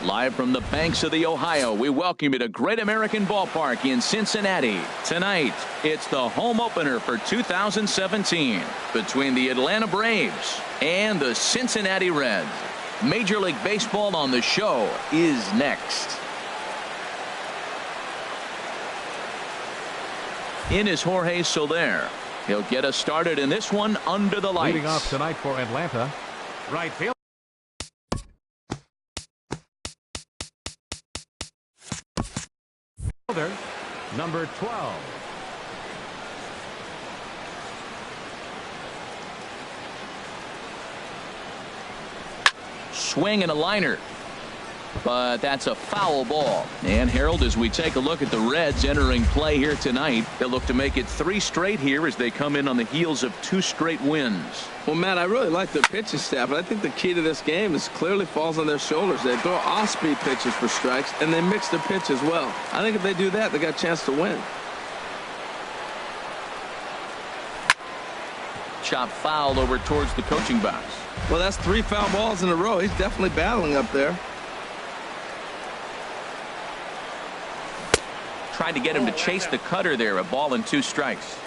Live from the banks of the Ohio, we welcome you to Great American Ballpark in Cincinnati. Tonight, it's the home opener for 2017 between the Atlanta Braves and the Cincinnati Reds. Major League Baseball on the show is next. In is Jorge Soler. He'll get us started in this one under the lights. Leading off tonight for Atlanta, right field. Number 12. Swing and a liner. But that's a foul ball. And Harold, as we take a look at the Reds entering play here tonight, they'll look to make it 3 straight here as they come in on the heels of 2 straight wins. Well, Matt, I really like the pitching staff, but I think the key to this game is clearly falls on their shoulders. They throw off-speed pitches for strikes, and they mix their pitch as well. I think if they do that, they got a chance to win. Chop foul over towards the coaching box. Well, that's 3 foul balls in a row. He's definitely battling up there. Tried to get him to chase the cutter there. A ball and 2 strikes.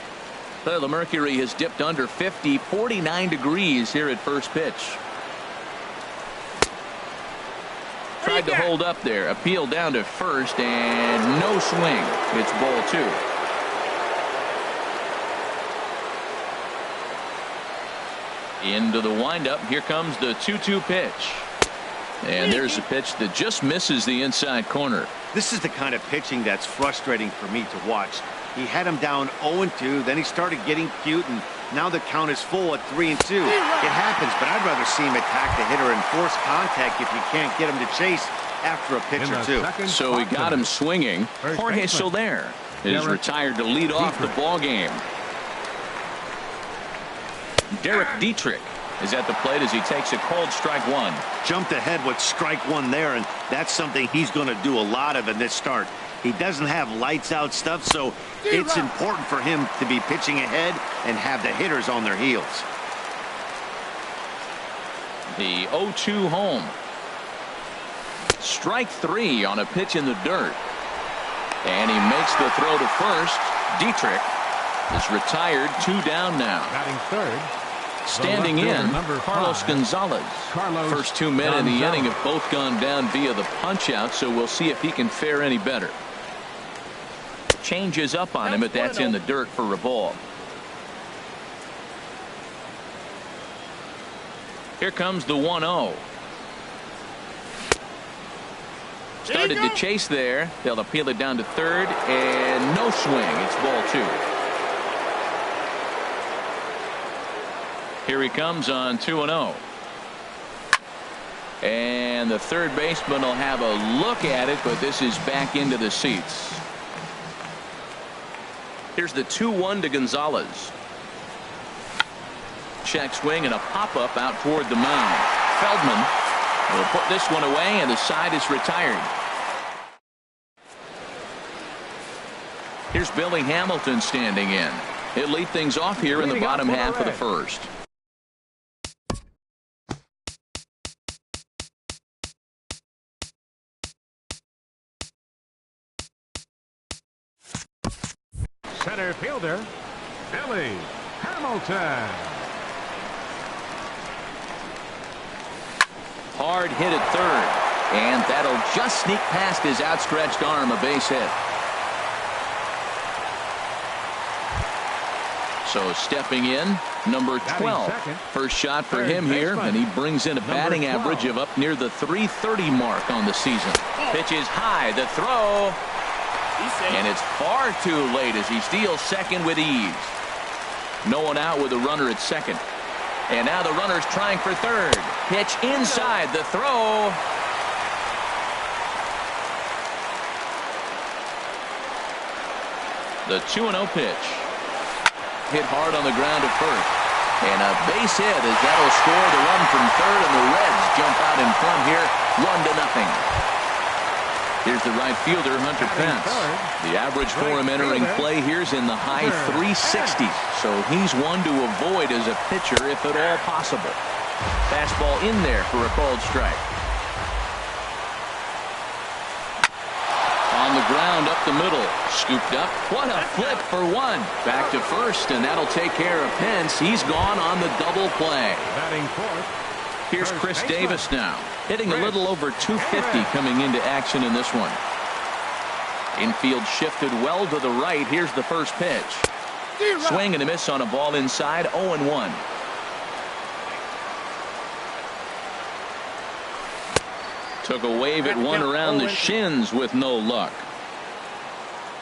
The mercury has dipped under 50, 49 degrees here at first pitch. Tried to hold up there. Appeal down to first and no swing. It's ball 2. Into the windup. Here comes the 2-2 pitch. And there's a pitch that just misses the inside corner. This is the kind of pitching that's frustrating for me to watch. He had him down 0-2, then he started getting cute, and now the count is full at 3-2. It happens, but I'd rather see him attack the hitter and force contact if you can't get him to chase after a pitch or 2. So he got him swinging. Jorge Soler is retired to lead off the ball game. Derek Dietrich is at the plate as he takes a called strike 1. Jumped ahead with strike 1 there, and that's something he's going to do a lot of in this start. He doesn't have lights out stuff, so it's important for him to be pitching ahead and have the hitters on their heels. The 0-2 home. Strike 3 on a pitch in the dirt. And he makes the throw to first. Dietrich is retired, 2 down now. Batting third. Standing in, Carlos Gonzalez. First 2 men in the inning have both gone down via the punch-out, so we'll see if he can fare any better. Changes up on him, but that's in the dirt for a ball. Here comes the 1-0. Started to chase there. They'll appeal it down to third, and no swing. It's ball 2. Here he comes on 2-0. And the third baseman will have a look at it, but this is back into the seats. Here's the 2-1 to Gonzalez. Check swing and a pop-up out toward the mound. Feldman will put this one away, and the side is retired. Here's Billy Hamilton standing in. He'll lead things off here in the bottom half of the first. Center fielder, Billy Hamilton. Hard hit at third, and that'll just sneak past his outstretched arm, a base hit. So stepping in, number 12. First shot for him here, and he brings in a batting average of up near the 330 mark on the season. Pitch is high, the throw. And it's far too late as he steals second with ease. No one out with a runner at second. And now the runner's trying for third. Pitch inside, the throw. The 2-0 pitch. Hit hard on the ground at first. And a base hit as that'll score the run from third, and the Reds jump out in front here 1-0. Here's the right fielder, Hunter Pence. The average for him entering play here is in the high 360s. So he's one to avoid as a pitcher if at all possible. Fastball in there for a called strike. On the ground up the middle. Scooped up. What a flip for one. Back to first, and that'll take care of Pence. He's gone on the double play. Batting fourth. Here's Chris Davis now. Hitting a little over 250 coming into action in this one. Infield shifted well to the right. Here's the first pitch. Swing and a miss on a ball inside. 0-1. Took a wave at one around the shins with no luck.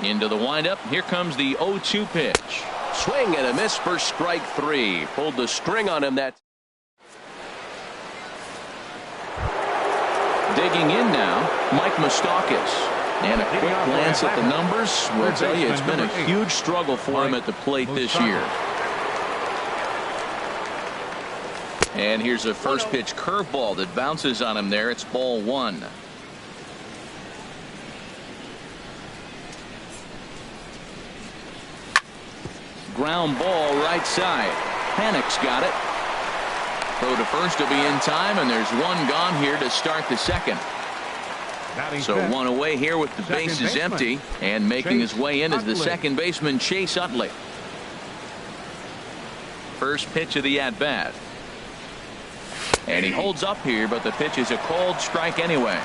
Into the windup. Here comes the 0-2 pitch. Swing and a miss for strike three. Pulled the string on him. That digging in now, Mike Moustakas. And a quick glance at the numbers will tell you it's been a huge struggle for him at the plate this year. And here's a first pitch curveball that bounces on him there. It's ball one. Ground ball right side. Panic's got it. Throw to first will be in time, and there's one gone here to start the second. So one away here with the bases empty, and making his way in is the second baseman Chase Utley. First pitch of the at-bat. And he holds up here, but the pitch is a called strike anyway.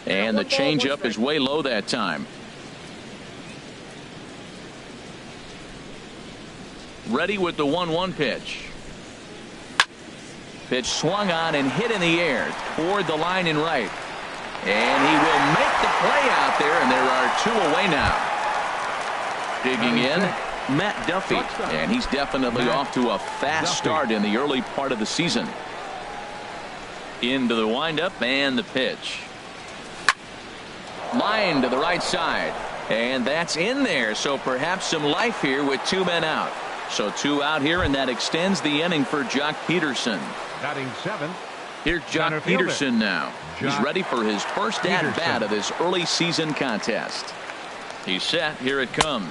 And the changeup is way low that time. Ready with the 1-1 pitch. Pitch swung on and hit in the air toward the line in right. And he will make the play out there, and there are two away now. Digging in, Matt Duffy, and he's definitely off to a fast start in the early part of the season. Into the windup and the pitch. Line to the right side, and that's in there, so perhaps some life here with two men out. So two out here, and that extends the inning for Jock Peterson. Batting seventh. Here's Jock Peterson now. He's ready for his first at-bat of this early season contest. He's set. Here it comes.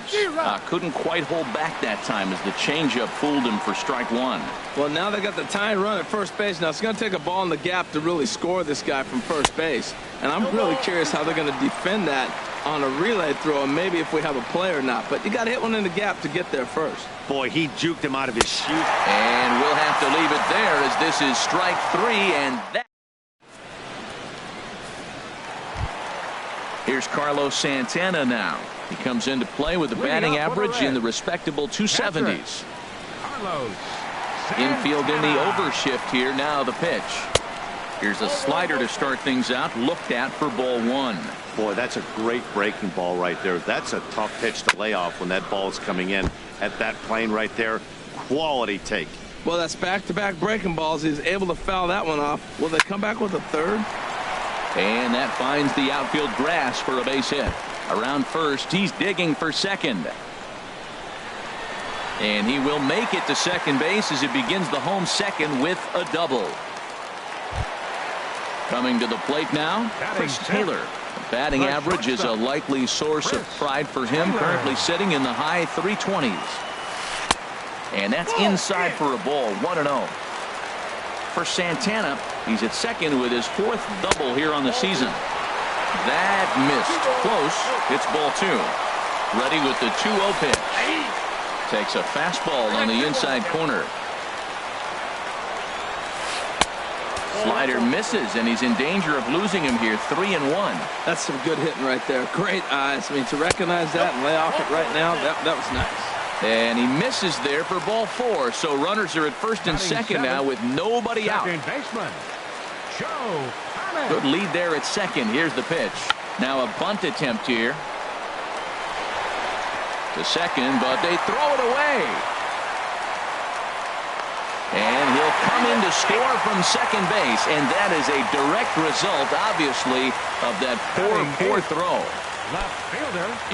Couldn't quite hold back that time as the changeup fooled him for strike one. Well, now they got the tying run at first base. Now it's going to take a ball in the gap to really score this guy from first base. And I'm really curious how they're going to defend that on a relay throw, and maybe if we have a play or not. But you got to hit one in the gap to get there first. Boy, he juked him out of his shoe. And we'll have to leave it there as this is strike three, and that. Here's Carlos Santana now. He comes into play with a batting average in the respectable 270s. Infield in the overshift here. Now the pitch. Here's a slider to start things out. Looked at for ball one. Boy, that's a great breaking ball right there. That's a tough pitch to lay off when that ball's coming in at that plane right there. Quality take. Well, that's back-to-back breaking balls. He's able to foul that one off. Will they come back with a third? And that finds the outfield grass for a base hit. Around first, he's digging for second. And he will make it to second base as he begins the home second with a double. Coming to the plate now, Chris Taylor. The batting average is a likely source of pride for him, currently sitting in the high 320s. And that's inside for a ball, 1-0. For Santana, he's at second with his fourth double here on the season. That missed. Close. It's ball two. Ready with the 2-0 pitch. Takes a fastball on the inside corner. Slider misses, and he's in danger of losing him here. 3-1. That's some good hitting right there. Great eyes. I mean, to recognize that and lay off it right now, that was nice. And he misses there for ball four. So runners are at first and second now with nobody out. Good lead there at second. Here's the pitch. Now a bunt attempt here. To second, but they throw it away. And he'll come in to score from second base. And that is a direct result, obviously, of that poor throw.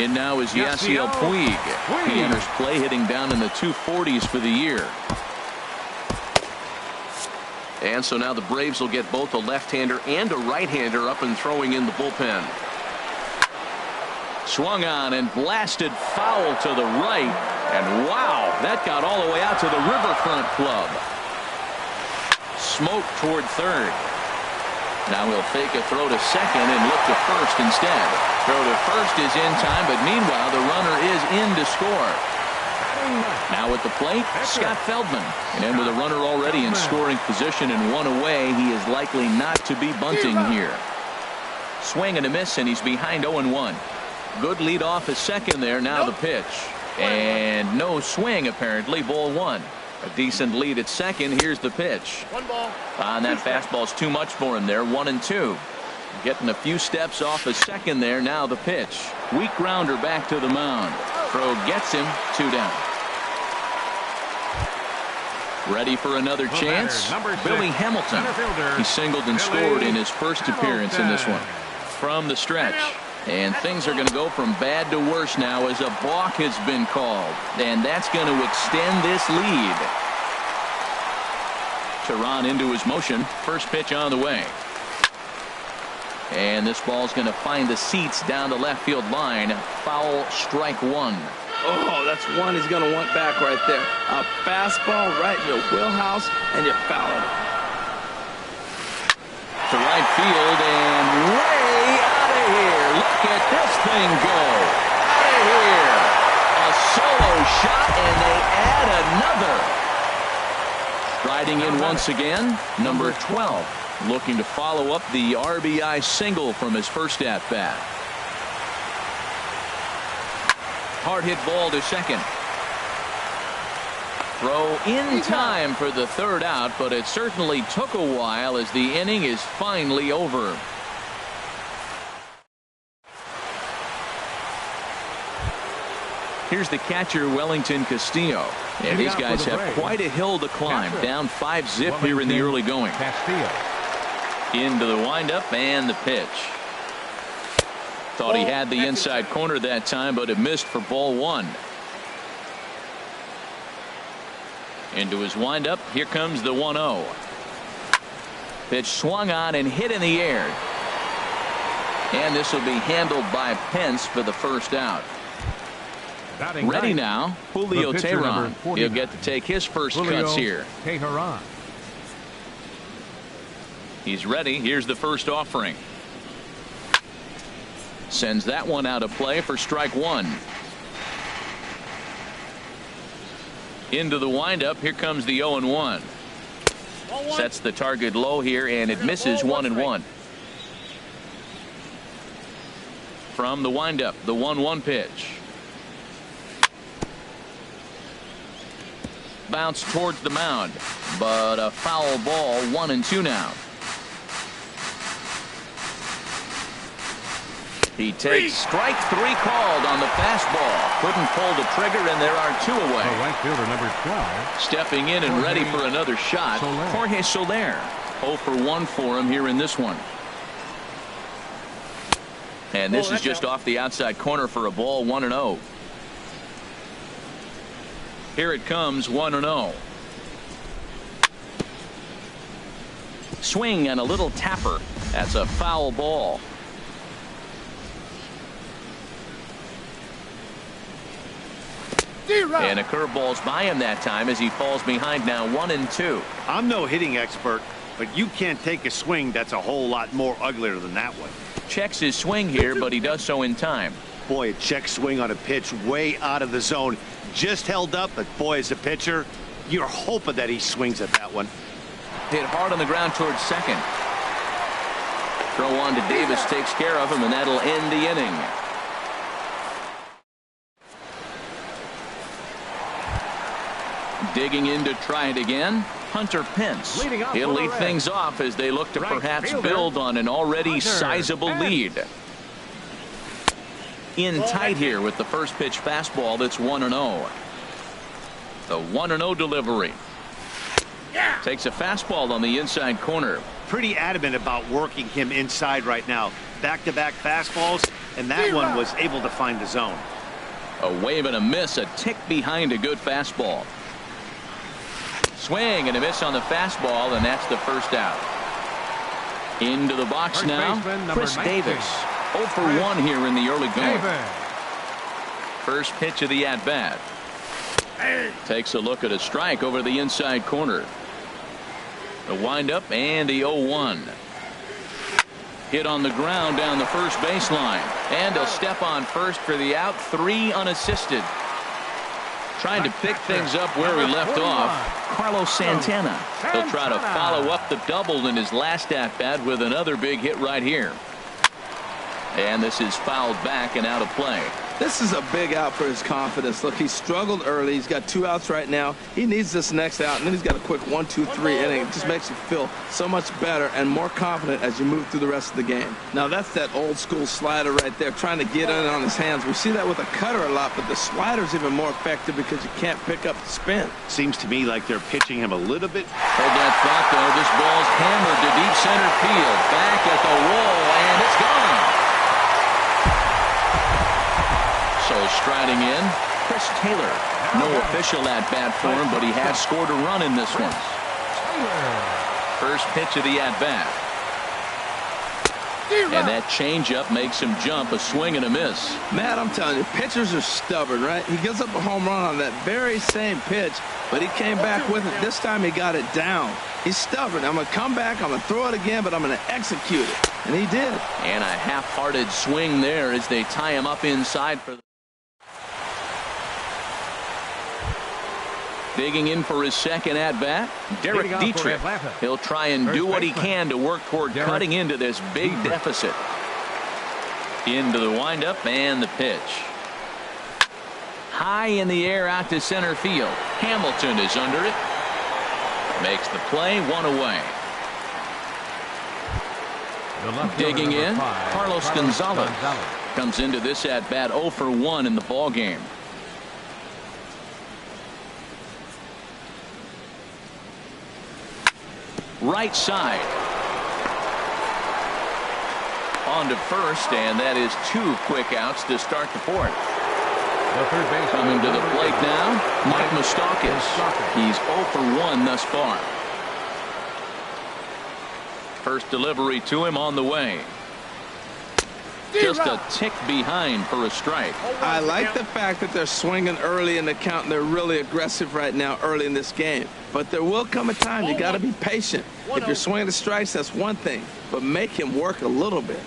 In now is Yasiel Puig. He enters play hitting down in the 240s for the year. And so now the Braves will get both a left-hander and a right-hander up and throwing in the bullpen. Swung on and blasted foul to the right. And wow, that got all the way out to the Riverfront Club. smoke toward third. Now he'll fake a throw to second and look to first instead. Throw to first is in time, but meanwhile the runner is in to score. Now at the plate, Scott Feldman. And with a runner already in scoring position and one away, he is likely not to be bunting here. Swing and a miss, and he's behind 0-1. Good lead off at second there. Now the pitch. And no swing, apparently. Ball one. A decent lead at second. Here's the pitch. One ball. And that fastball's too much for him there. 1-2. Getting a few steps off at second there. Now the pitch. Weak grounder back to the mound. Throw gets him. 2 down. Ready for another chance. Billy Hamilton. He singled and scored in his first appearance in this one. From the stretch. And things are going to go from bad to worse now as a balk has been called. And that's going to extend this lead. Tehran into his motion. First pitch on the way. And this ball's going to find the seats down the left field line. Foul, strike one. Oh, that's one he's going to want back right there. A fastball right in your wheelhouse, and you foul it. To right field and way out of here. Look at this thing go. Out of here. A solo shot, and they add another. Riding in once again, number 12. Looking to follow up the RBI single from his first at-bat. Hard hit ball to second. Throw in time for the third out, but it certainly took a while as the inning is finally over. Here's the catcher, Wellington Castillo. And these guys have quite a hill to climb. Down 5-zip here in the early going. Into the windup and the pitch. Thought he had the inside corner that time, but it missed for ball one. Into his windup. Here comes the 1-0. Pitch swung on and hit in the air. And this will be handled by Pence for the first out. Ready now, Julio Tehran. He'll get to take his first cuts here. He's ready. Here's the first offering. Sends that one out of play for strike one. Into the windup. Here comes the 0-1. Sets the target low here, and it misses 1-1. From the windup, the 1-1 pitch. Bounce towards the mound, but a foul ball. 1-2 now. He takes strike three called on the fastball. Couldn't pull the trigger, and there are two away. Right fielder number 12. Stepping in and ready for another shot. Jorge Soler. 0 for 1 for him here in this one. And this is just off the outside corner for a ball. 1-0. Here it comes. 1-0. Swing and a little tapper. That's a foul ball. And a curveball's by him that time as he falls behind now. 1-2. I'm no hitting expert, but you can't take a swing that's a whole lot more uglier than that one. Checks his swing here, but he does so in time. Boy, a check swing on a pitch way out of the zone. Just held up, but boy, as a pitcher, you're hoping that he swings at that one. Hit hard on the ground towards second. Throw on to Davis takes care of him, and that'll end the inning. Digging in to try it again, Hunter Pence. He'll lead things off as they look to perhaps build on an already sizable lead. In tight here with the first pitch fastball. That's 1-0. The 1-0 delivery. Takes a fastball on the inside corner. Pretty adamant about working him inside right now. Back-to-back fastballs, and that one was able to find the zone. A wave and a miss, a tick behind a good fastball. Swing and a miss on the fastball, and that's the first out. Into the box now, Chris Davis. 0 for 1 here in the early going. First pitch of the at-bat. Takes a look at a strike over the inside corner. The windup and the 0-1. Hit on the ground down the first baseline. And a step on first for the out. 3 unassisted. Trying to pick things up where he left off. Carlos Santana. He'll try to follow up the double in his last at-bat with another big hit right here. And this is fouled back and out of play. This is a big out for his confidence. Look, he struggled early. He's got 2 outs right now. He needs this next out, and then he's got a quick 1-2-3 inning. It just makes you feel so much better and more confident as you move through the rest of the game. Now, that's that old-school slider right there, trying to get in on his hands. We see that with a cutter a lot, but the slider's even more effective because you can't pick up the spin. Seems to me like they're pitching him a little bit. Hold that thought, though. This ball's hammered to deep center field. Back at the wall, and it's gone. So striding in, Chris Taylor. No official at-bat for him, but he has scored a run in this one. First pitch of the at-bat. And that changeup makes him jump, a swing and a miss. Matt, I'm telling you, pitchers are stubborn, right? He gives up a home run on that very same pitch, but he came back with it. This time he got it down. He's stubborn. I'm going to come back, I'm going to throw it again, but I'm going to execute it. And he did. And a half-hearted swing there as they tie him up inside for the digging in for his second at-bat, Derek Dietrich. He'll try and do what he can to work toward cutting into this big deficit. Into the windup and the pitch. High in the air out to center field. Hamilton is under it. Makes the play, 1 away. Digging in, Carlos Gonzalez. Comes into this at-bat 0 for 1 in the ball game. Right side. On to first, and that is 2 quick outs to start the fourth. Coming to the plate now, Mike Moustakas. He's 0 for 1 thus far. First delivery to him on the way. Just a tick behind for a strike. I like the fact that they're swinging early in the count, and they're really aggressive right now early in this game. But there will come a time you got to be patient. If you're swinging the strikes, that's one thing, but make him work a little bit.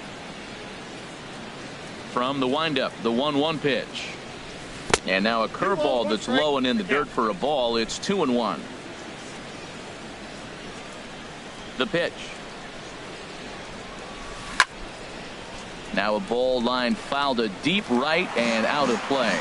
From the windup, the 1-1 pitch. And now a curveball that's low and in the dirt for a ball. It's 2-1. The pitch. Now a ball line fouled to deep right and out of play.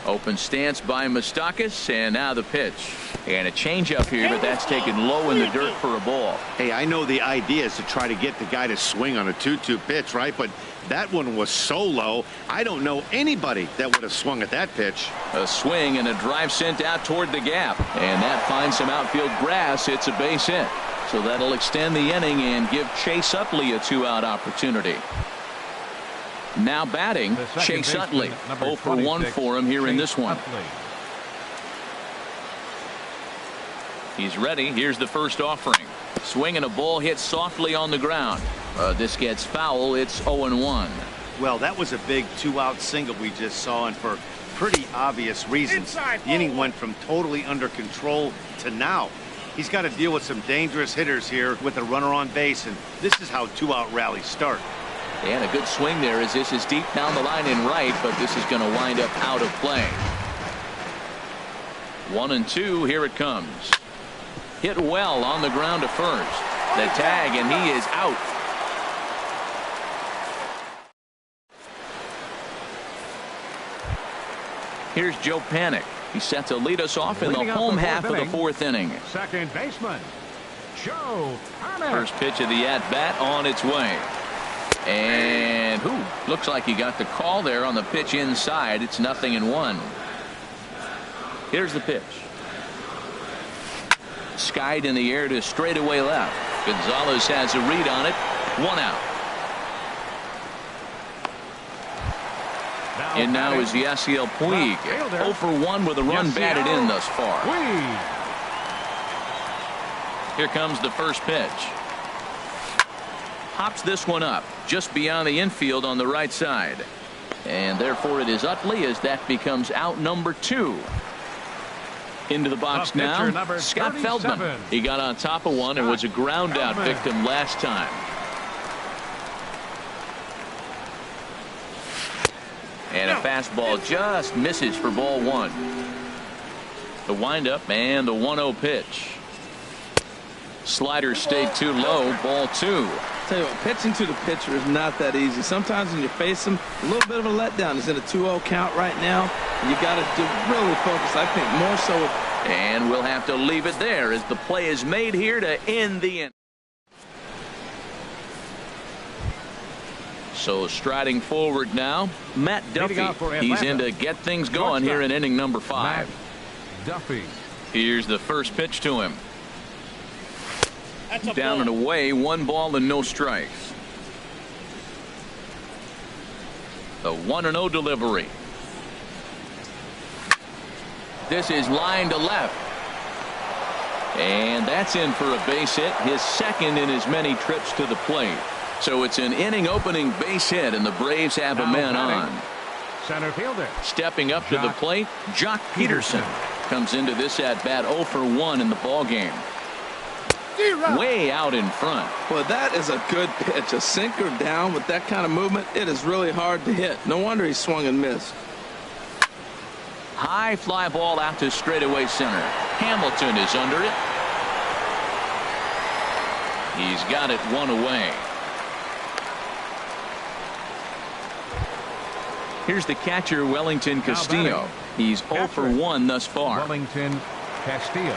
Open stance by Moustakas, and now the pitch. And a changeup here, but that's taken low in the dirt for a ball. Hey, I know the idea is to try to get the guy to swing on a 2-2 pitch, right? But that one was so low, I don't know anybody that would have swung at that pitch. A swing and a drive sent out toward the gap. And that finds some outfield grass. It's a base hit. So that'll extend the inning and give Chase Utley a 2-out opportunity. Now batting, Chase Utley. 0 for 1 for him here in this one. He's ready. Here's the first offering. Swinging a ball hit softly on the ground. This gets foul. It's 0-1. Well, that was a big 2-out single we just saw, and for pretty obvious reasons. The inning went from totally under control to now. He's got to deal with some dangerous hitters here with a runner on base, and this is how 2-out rallies start. And a good swing there as this is deep down the line in right, but this is going to wind up out of play. 1-2, here it comes. Hit well on the ground to first. The tag, and he is out. Here's Joe Panik. He's set to lead us off in the home half of the fourth inning. Second baseman, Joe Panik. First pitch of the at-bat on its way. And looks like he got the call there on the pitch inside. It's 0-1. Here's the pitch. Skied in the air to straightaway left. Gonzalez has a read on it. 1 out. And now is Yasiel Puig. 0 for 1 with a run batted in thus far. Here comes the first pitch. Hops this one up just beyond the infield on the right side. And therefore it is Utley as that becomes out number 2. Into the box now, Scott Feldman. He got on top of one and was a ground out victim last time. And a fastball just misses for ball one. The windup and the 1-0 pitch. Slider stayed too low, ball two. Tell you what, pitching to the pitcher is not that easy. Sometimes when you face him, a little bit of a letdown. He's in a 2-0 count right now. You got to really focus, I think, more so with. And we'll have to leave it there as the play is made here to end the inning. So striding forward now, Matt Duffy. He's in to get things going here in inning number 5. Duffy. Here's the first pitch to him. Down and away, 1 ball and no strikes. The 1-0 delivery. This is line to left. And that's in for a base hit, his second in as many trips to the plate. So it's an inning opening base hit, and the Braves have a man on. Center fielder. Stepping up to the plate, Jock Peterson comes into this at bat 0 for 1 in the ball game. Way out in front. Well, that is a good pitch. A sinker down with that kind of movement, it is really hard to hit. No wonder he swung and missed. High fly ball out to straightaway center. Hamilton is under it. He's got it 1 away. Here's the catcher, Wellington Castillo. He's 0 for 1 thus far. Wellington Castillo.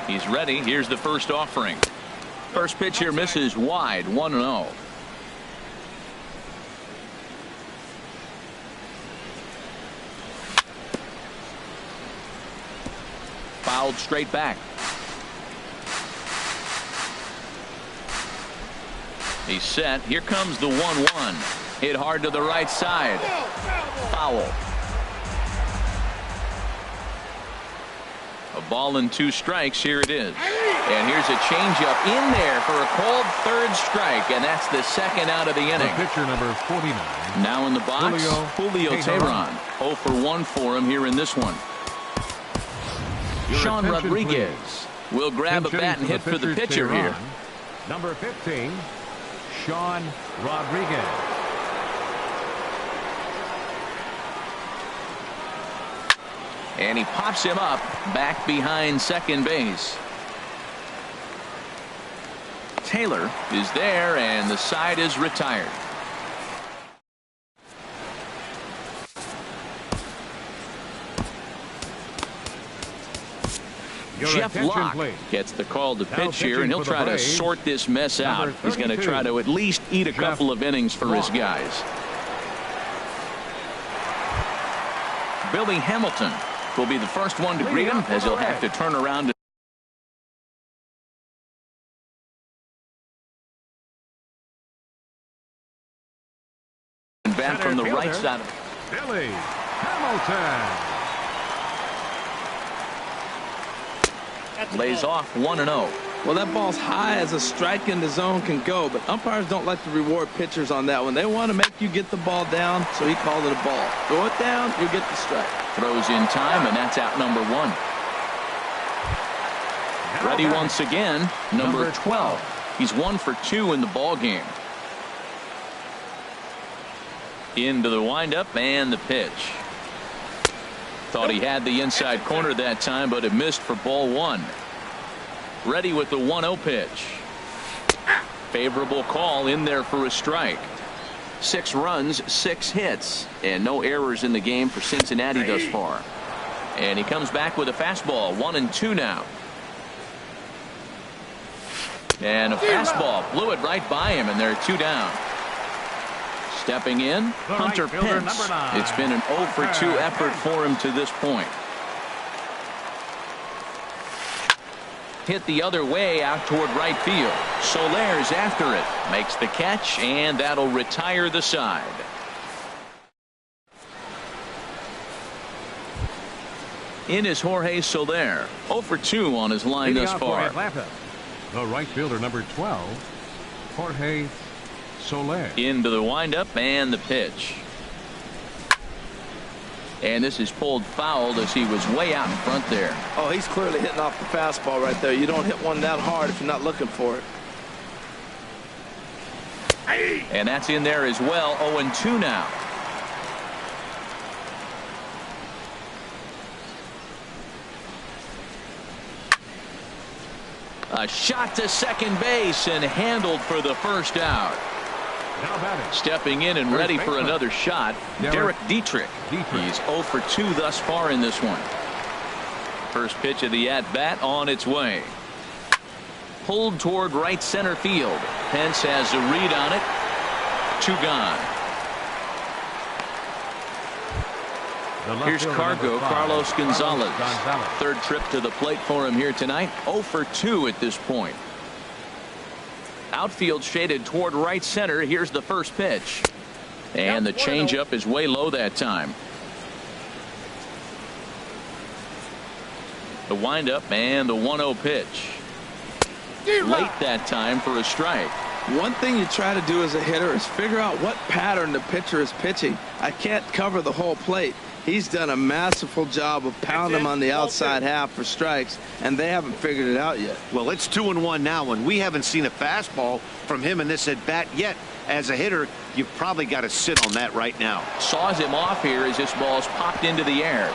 He's ready. Here's the first offering. First pitch here misses wide, 1-0. Fouled straight back. He's set. Here comes the 1-1. Hit hard to the right side. Foul. A ball and 2 strikes. Here it is. And here's a changeup in there for a called third strike, and that's the second out of the inning. The pitcher number 49. Now in the box, Julio Teheran. 0 for 1 for him here in this one. Sean Rodriguez will grab a bat and hit for the pitcher here. Number 15, Sean Rodriguez. And he pops him up back behind second base. Taylor is there, and the side is retired. Jeff Locke gets the call to pitch here, and he'll try to sort this mess out. He's going to try to at least eat a couple of innings for his guys. Billy Hamilton will be the first one to greet him, as he'll have to turn around and bat from the right side. Billy Hamilton. Lays off 1-0. Well, that ball's high as a strike in the zone can go, but umpires don't like to reward pitchers on that one. They want to make you get the ball down, so he called it a ball. Throw it down, you get the strike. Throws in time, and that's out number 1. Ready once again, number 12. He's 1 for 2 in the ball game. Into the windup and the pitch. Thought he had the inside corner that time, but it missed for ball 1. Ready with the 1-0 pitch. Favorable call in there for a strike. 6 runs, 6 hits, and no errors in the game for Cincinnati thus far. And he comes back with a fastball, 1-2 now. And a fastball blew it right by him, and they're 2 down. Stepping in, Hunter Pence. It's been an 0 for 2 effort for him to this point. Hit the other way out toward right field. Soler's after it. Makes the catch, and that'll retire the side. In is Jorge Soler. 0 for 2 on his line thus far. The right fielder, number 12, Jorge Soler. Into the windup and the pitch. And this is pulled fouled as he was way out in front there. Oh, he's clearly hitting off the fastball right there. You don't hit one that hard if you're not looking for it. And that's in there as well. 0-2 now. A shot to second base and handled for the first out. Stepping in and ready for another shot, Derek Dietrich. He's 0 for 2 thus far in this one. First pitch of the at-bat on its way. Pulled toward right center field. Pence has a read on it. 2 gone. Here's Carlos Gonzalez. Third trip to the plate for him here tonight. 0 for 2 at this point. Outfield shaded toward right center. Here's the first pitch. And the changeup is way low that time. The windup and the 1-0 pitch. Late that time for a strike. One thing you try to do as a hitter is figure out what pattern the pitcher is pitching. I can't cover the whole plate. He's done a masterful job of pounding him on the outside half for strikes, and they haven't figured it out yet. Well, it's 2-1 now, and we haven't seen a fastball from him in this at-bat yet. As a hitter, you've probably got to sit on that right now. Saws him off here as this ball's popped into the air.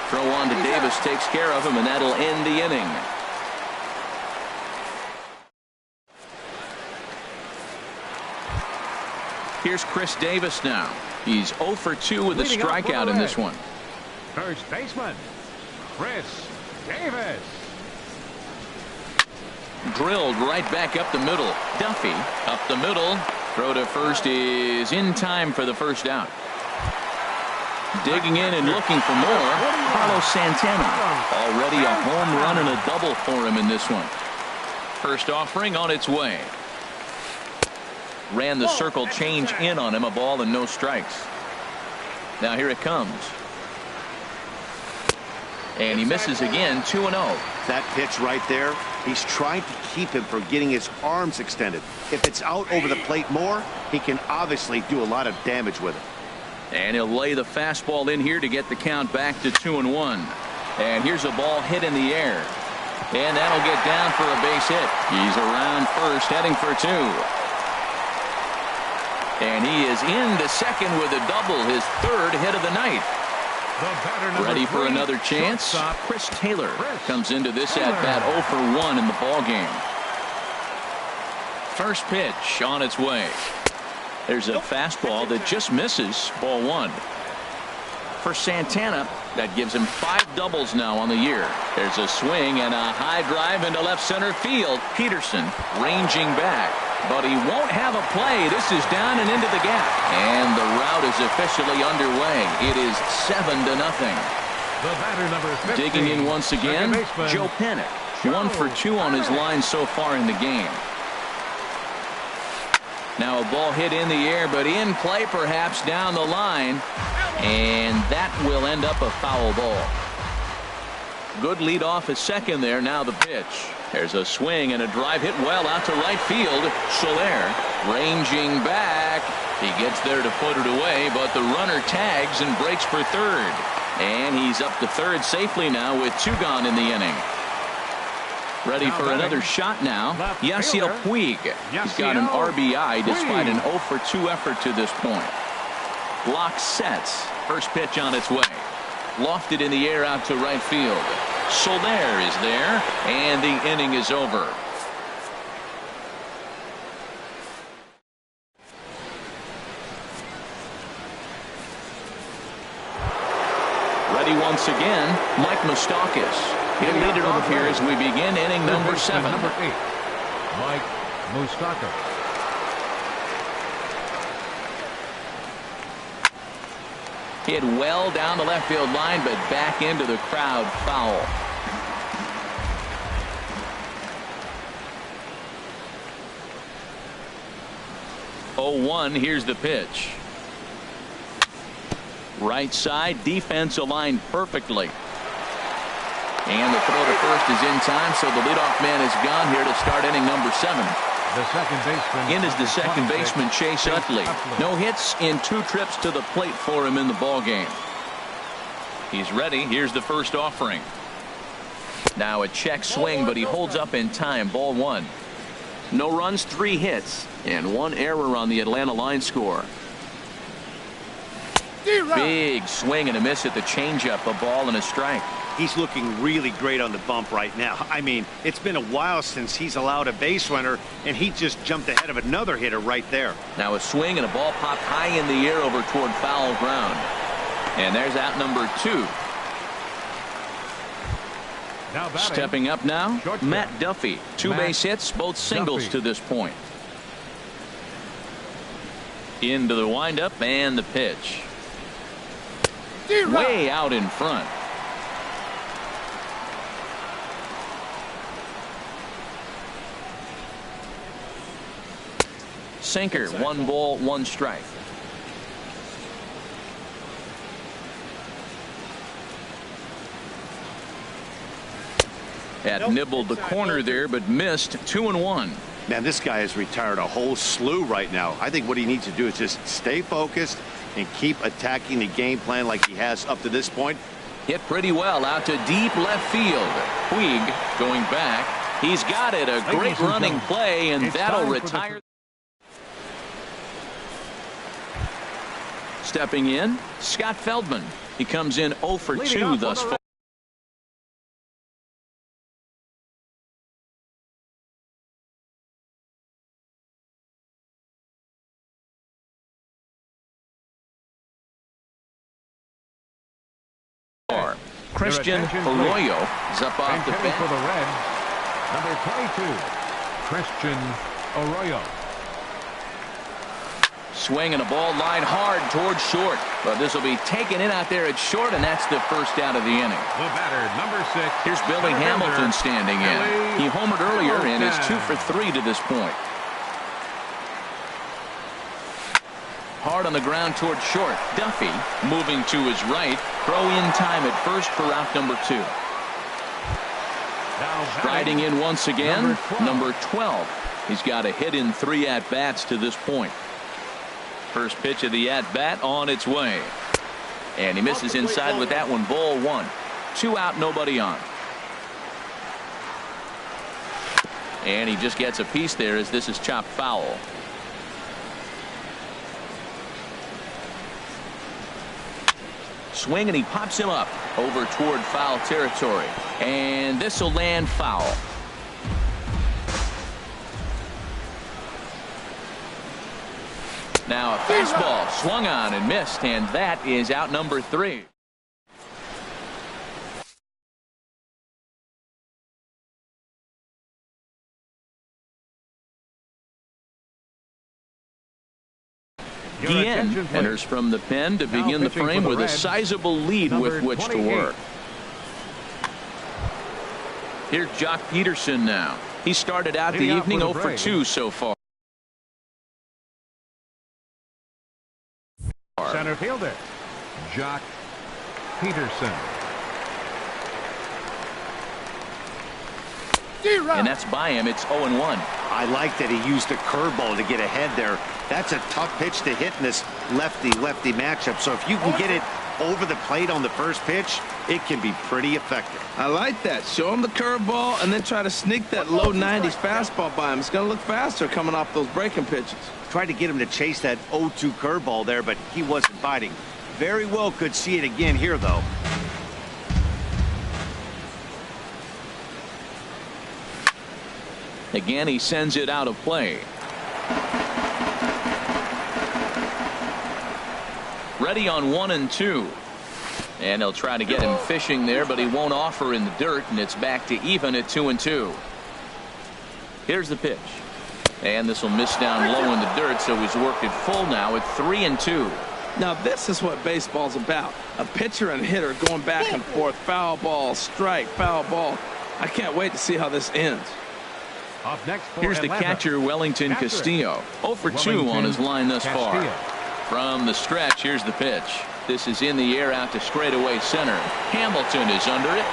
Throw on to Davis takes care of him, and that'll end the inning. Here's Chris Davis now. He's 0 for 2 with a strikeout in this one. First baseman, Chris Davis. Drilled right back up the middle. Duffy up the middle. Throw to first is in time for the first out. Digging in and looking for more. Carlos Santana. Already a home run and a double for him in this one. First offering on its way. Ran the circle change in on him. A ball and no strikes. Now here it comes. And he misses again. 2-0. That pitch right there, he's trying to keep him from getting his arms extended. If it's out over the plate more, he can obviously do a lot of damage with it. And he'll lay the fastball in here to get the count back to 2-1. And here's a ball hit in the air. And that'll get down for a base hit. He's around first, heading for 2. And he is into second with a double, his third hit of the night. Ready for another chance. Chris Taylor comes into this at-bat 0 for 1 in the ball game. First pitch on its way. There's a fastball that just misses. Ball 1. For Santana, that gives him 5 doubles now on the year. There's a swing and a high drive into left center field. Peterson ranging back. But he won't have a play. This is down and into the gap. And the route is officially underway. It is 7-0. The batter number 15, digging in once again, Joe Pennick. 1 for 2 on his line so far in the game. Now a ball hit in the air, but in play perhaps down the line. And that will end up a foul ball. Good lead off at second there. Now the pitch. There's a swing and a drive hit well out to right field. Soler ranging back. He gets there to put it away, but the runner tags and breaks for third. And he's up to third safely now with 2 gone in the inning. Ready for another shot now. Yasiel Puig. He's got an RBI despite an 0 for 2 effort to this point. Block sets. First pitch on its way. Lofted in the air out to right field. Soler is there, and the inning is over. Ready once again, Mike Moustakas. He'll lead it off here as we begin inning number 7. Number 8, Mike Moustakas. Hit well down the left field line, but back into the crowd, foul. Oh, 1, here's the pitch. Right side, defense aligned perfectly. And the throw to first is in time, so the leadoff man is gone here to start inning number 7. The second baseman. In is the second baseman, Chase Utley. No hits in 2 trips to the plate for him in the ball game. He's ready. Here's the first offering. Now a check swing, but he holds up in time. Ball one. No runs, 3 hits, and 1 error on the Atlanta line score. Big swing and a miss at the changeup. A ball and a strike. He's looking really great on the bump right now. I mean, it's been a while since he's allowed a base runner, and he just jumped ahead of another hitter right there. Now a swing and a ball popped high in the air over toward foul ground. And there's out number 2. Stepping up now, Matt Duffy. 2 base hits, both singles to this point. Into the windup and the pitch. Way out in front. Sinker, 1 ball, 1 strike. Had nibbled the corner there, but missed. 2-1. Man, this guy has retired a whole slew right now. I think what he needs to do is just stay focused and keep attacking the game plan like he has up to this point. Hit pretty well out to deep left field. Puig going back. He's got it. A great running play, and that'll retire. Stepping in, Scott Feldman. He comes in 0 for 2 thus far. Christian Arroyo is up off the bench. For the Reds, number 22, Christian Arroyo. Swing and a ball line hard towards short. But this will be taken in out there at short, and that's the first out of the inning. The batter, number 6. Here's Billy Hamilton standing in. He homered earlier and is 2 for 3 to this point. Hard on the ground towards short. Duffy moving to his right. Throw in time at first for out number 2. Striding in once again, number 12. He's got a hit in 3 at-bats to this point. First pitch of the at-bat on its way. And he misses inside with that one. Ball 1. 2 out, nobody on. And he just gets a piece there as this is chopped foul. Swing, and he pops him up over toward foul territory. And this will land foul. Now a fastball swung on and missed, and that is out number 3. Guillen enters from the pen to begin the frame with a sizable lead with which to work. Here's Jock Peterson now. He started out the evening 0 for 2 so far. Center fielder, Jock Peterson. And that's by him. It's 0-1. I like that he used a curveball to get ahead there. That's a tough pitch to hit in this lefty-lefty matchup. So if you can get it over the plate on the first pitch, it can be pretty effective. I like that. Show him the curveball and then try to sneak that low 90s fastball by him. It's going to look faster coming off those breaking pitches. Tried to get him to chase that 0-2 curveball there, but he wasn't biting. Very well could see it again here, though. Again, he sends it out of play. Ready on 1 and 2. And he'll try to get him fishing there, but he won't offer in the dirt, and it's back to even at 2 and 2. Here's the pitch. And this will miss down low in the dirt, so he's worked it full now at 3 and 2. Now this is what baseball's about. A pitcher and hitter going back and forth. Foul ball, strike, foul ball. I can't wait to see how this ends. Up next for Here's the Atlanta, catcher, Wellington Castillo. 0 for 2 on his line thus far. From the stretch, here's the pitch. This is in the air out to straightaway center. Hamilton is under it.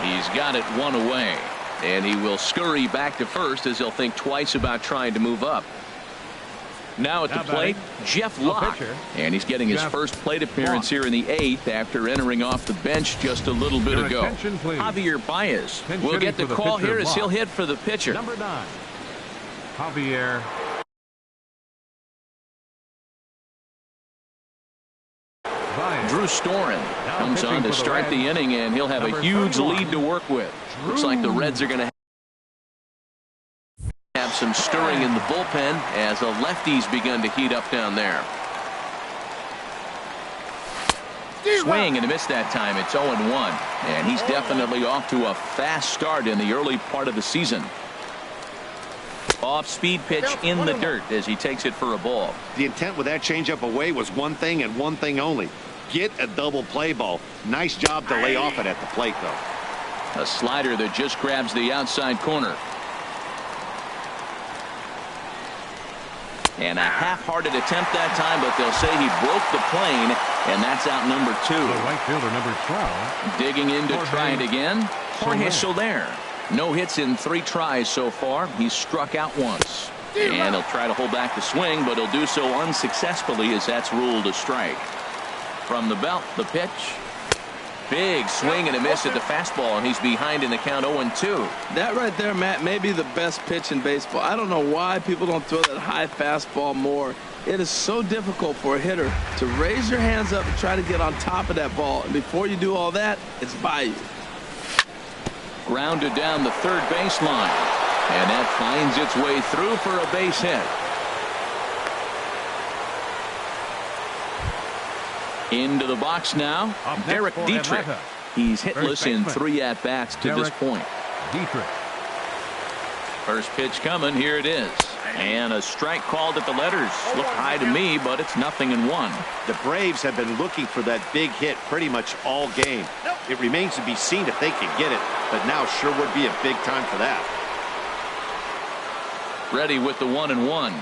He's got it 1 away. And he will scurry back to first as he'll think twice about trying to move up. Now at the plate, Jeff Locke. And he's getting his first plate appearance here in the 8th after entering off the bench just a little bit ago. Javier Baez will get the call here as he'll hit for the pitcher. Number 9, Javier. Drew Storen comes on to start the inning, and he'll have a huge lead to work with. Looks like the Reds are going to have some stirring in the bullpen as the lefties begun to heat up down there. Swing and a miss that time. It's 0-1, and he's definitely off to a fast start in the early part of the season. Off-speed pitch in the dirt as he takes it for a ball. The intent with that changeup away was one thing and one thing only. Get a double play ball. Nice job to lay off it at the plate, though. A slider that just grabs the outside corner. And a half-hearted attempt that time, but they'll say he broke the plane, and that's out number 2. The right fielder, number 12. Digging in to try it again. Jorge Soler. No hits in 3 tries so far. He's struck out once. And he'll try to hold back the swing, but he'll do so unsuccessfully as that's ruled a strike. From the belt, the pitch. Big swing and a miss at the fastball, and he's behind in the count 0-2. That right there, Matt, may be the best pitch in baseball. I don't know why people don't throw that high fastball more. It is so difficult for a hitter to raise your hands up and try to get on top of that ball. And before you do all that, it's by you. Grounded down the third baseline. And that finds its way through for a base hit. Into the box now, Derek Dietrich. He's hitless in 3 at-bats to this point. Dietrich. First pitch coming. Here it is. And a strike called at the letters. Looked high to me, but it's 0-1. The Braves have been looking for that big hit pretty much all game. It remains to be seen if they can get it, but now sure would be a big time for that. Ready with the 1-1.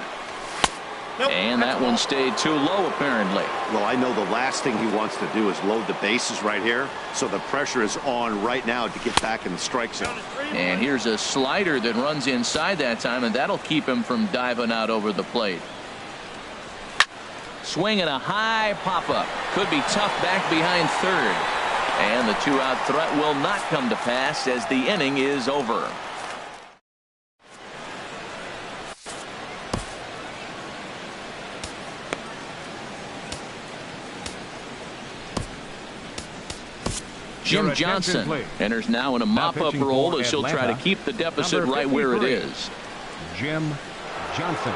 And that one stayed too low, apparently. Well, I know the last thing he wants to do is load the bases right here, so the pressure is on right now to get back in the strike zone. And here's a slider that runs inside that time, and that'll keep him from diving out over the plate. Swing and a high pop-up. Could be tough back behind third. And the 2-out threat will not come to pass as the inning is over. Jim Johnson enters now in a mop-up role as he'll try to keep the deficit right where it is. Jim Johnson.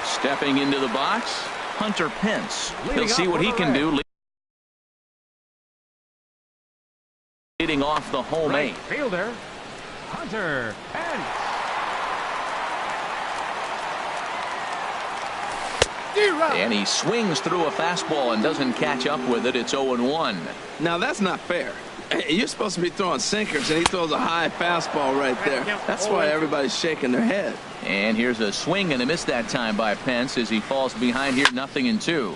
Stepping into the box, Hunter Pence. He'll see what he can do. Leading off the home 8. Fielder, Hunter Pence. And he swings through a fastball and doesn't catch up with it. It's 0-1. Now, that's not fair. You're supposed to be throwing sinkers, and he throws a high fastball right there. That's why everybody's shaking their head. And here's a swing and a miss that time by Pence as he falls behind here 0-2.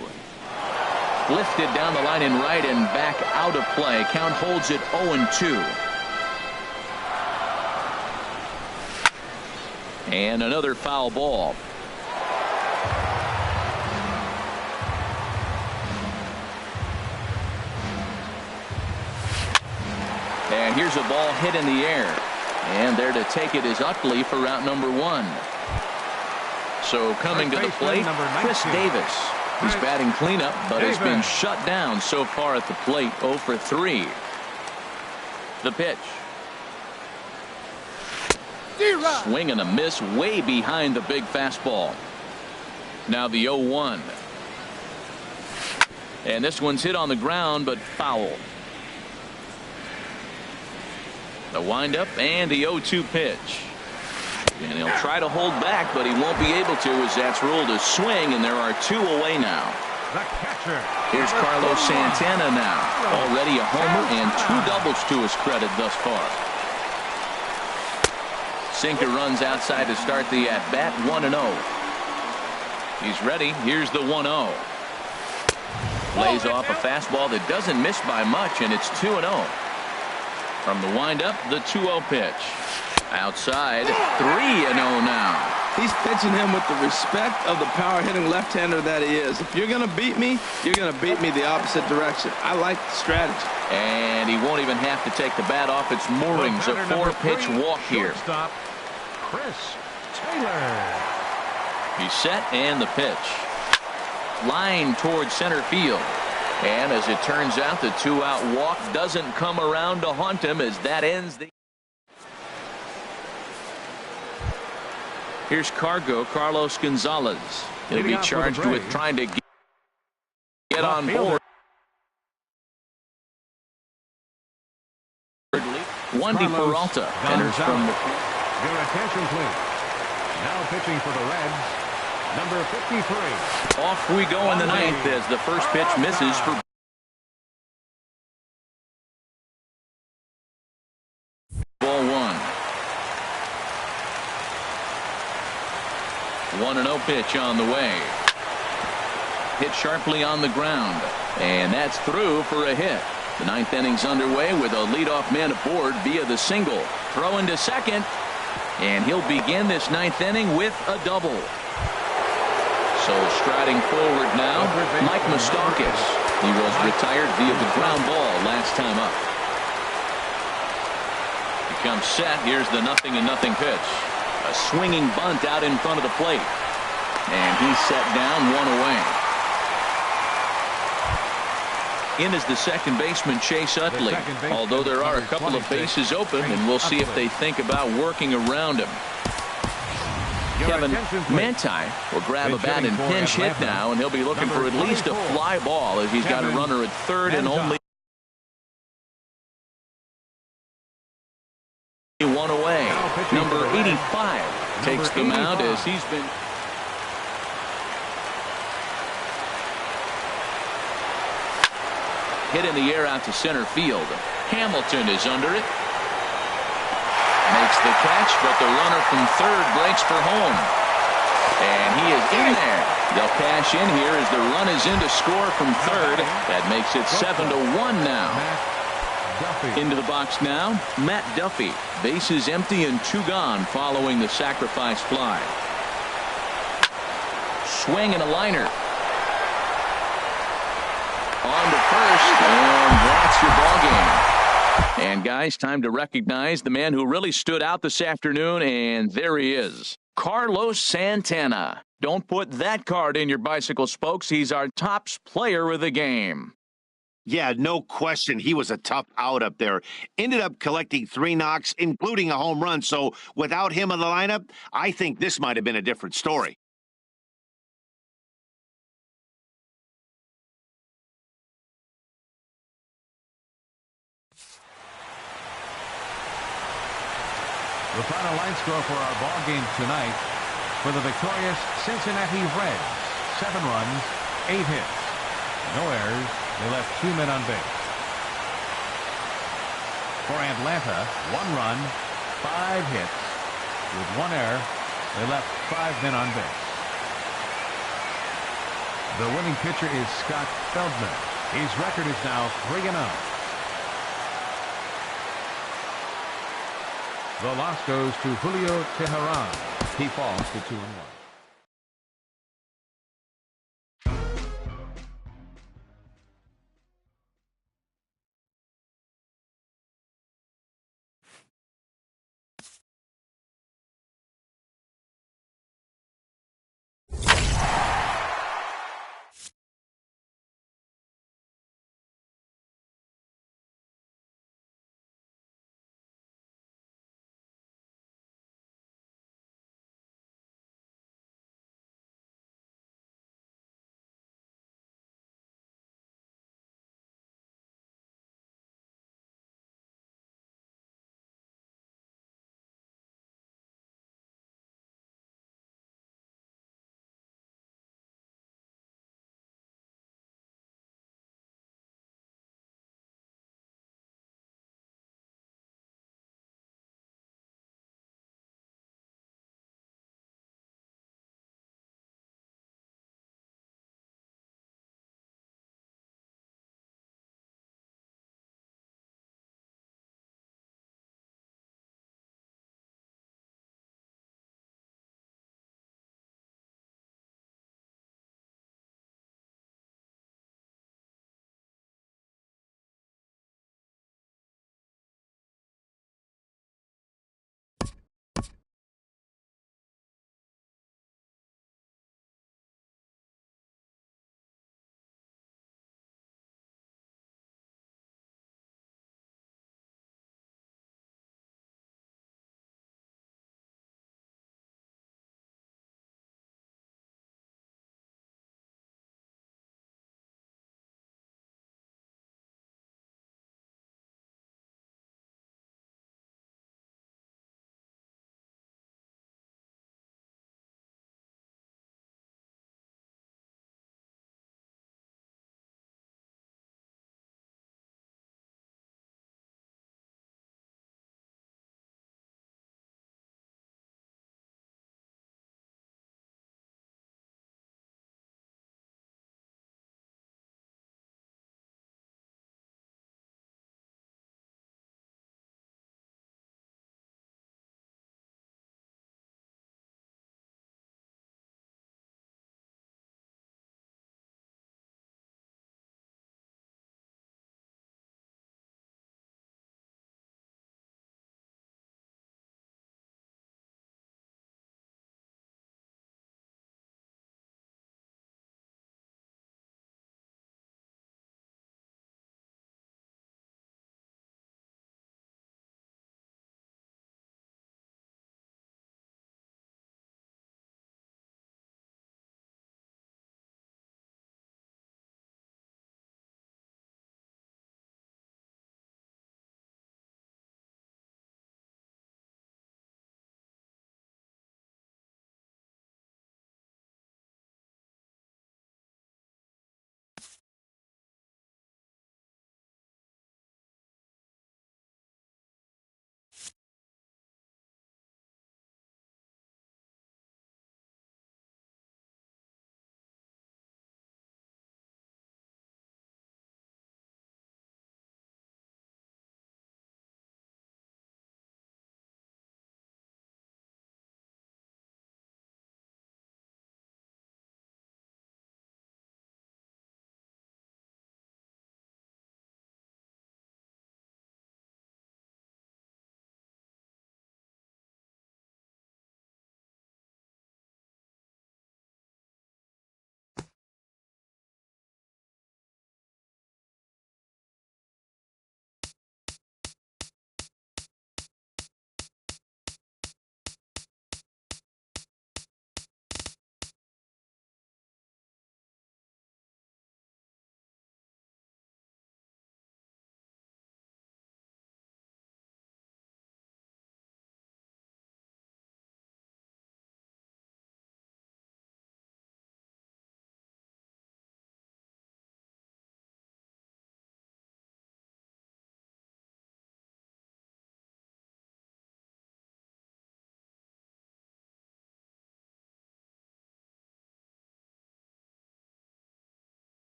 Lifted down the line in right and back out of play. Count holds it 0-2. And another foul ball. And here's a ball hit in the air. And there to take it is Utley for route number 1. So coming to the plate, Chris Davis. He's batting cleanup, but has been shut down so far at the plate. 0 for 3. The pitch. Swing and a miss way behind the big fastball. Now the 0-1. And this one's hit on the ground, but foul. The windup and the 0-2 pitch. And he'll try to hold back, but he won't be able to as that's ruled a swing, and there are 2 away now. The catcher. Here's Carlos Santana now. Already a homer and 2 doubles to his credit thus far. Sinker runs outside to start the at-bat, 1-0. He's ready. Here's the 1-0. Lays off a fastball that doesn't miss by much, and it's 2-0. From the windup, the 2-0 pitch. Outside, 3-0 now. He's pitching him with the respect of the power-hitting left-hander that he is. If you're going to beat me, you're going to beat me the opposite direction. I like the strategy. And he won't even have to take the bat off its moorings. A 4-pitch walk here. Shortstop, Chris Taylor. He's set and the pitch. Line towards center field. And as it turns out, the 2-out walk doesn't come around to haunt him as that ends the... Here's Carlos Gonzalez. He'll be charged with trying to get on board. Wandy Peralta enters from the... Your attention, please. Now pitching for the Reds, number 53. Off we go in the ninth as the first pitch misses for... Ball 1-0 pitch on the way. Hit sharply on the ground. And that's through for a hit. The ninth inning's underway with a leadoff man aboard via the single. Throw into second. And he'll begin this ninth inning with a double. So striding forward now, Mike Moustakas. He was retired via the ground ball last time up. He comes set. Here's the 0-0 pitch. A swinging bunt out in front of the plate. And he's set down, one away. In is the second baseman, Chase Utley. Although there are a couple of bases open, and we'll see if they think about working around him. Kevin Manti will grab a bat and pinch hit now, and he'll be looking for at least a fly ball as he's got a runner at third and only one away. Number 85 takes the mound as he's been... Hit in the air out to center field. Hamilton is under it. Makes the catch, but the runner from third breaks for home. And he is in there. They'll cash in here as the run is in to score from third. That makes it 7-1 now. Into the box now, Matt Duffy. Bases empty and 2 gone following the sacrifice fly. Swing and a liner. On to first, and that's your ball game. And guys, time to recognize the man who really stood out this afternoon, and there he is, Carlos Santana. Don't put that card in your bicycle spokes. He's our top player of the game. Yeah, no question. He was a tough out up there. Ended up collecting 3 knocks, including a home run. So without him in the lineup, I think this might have been a different story. The final line score for our ball game tonight for the victorious Cincinnati Reds: 7 runs, 8 hits, no errors. They left 2 men on base. For Atlanta, 1 run, 5 hits. With 1 error, they left 5 men on base. The winning pitcher is Scott Feldman. His record is now 3-0. The loss goes to Julio Teheran. He falls to 2-1.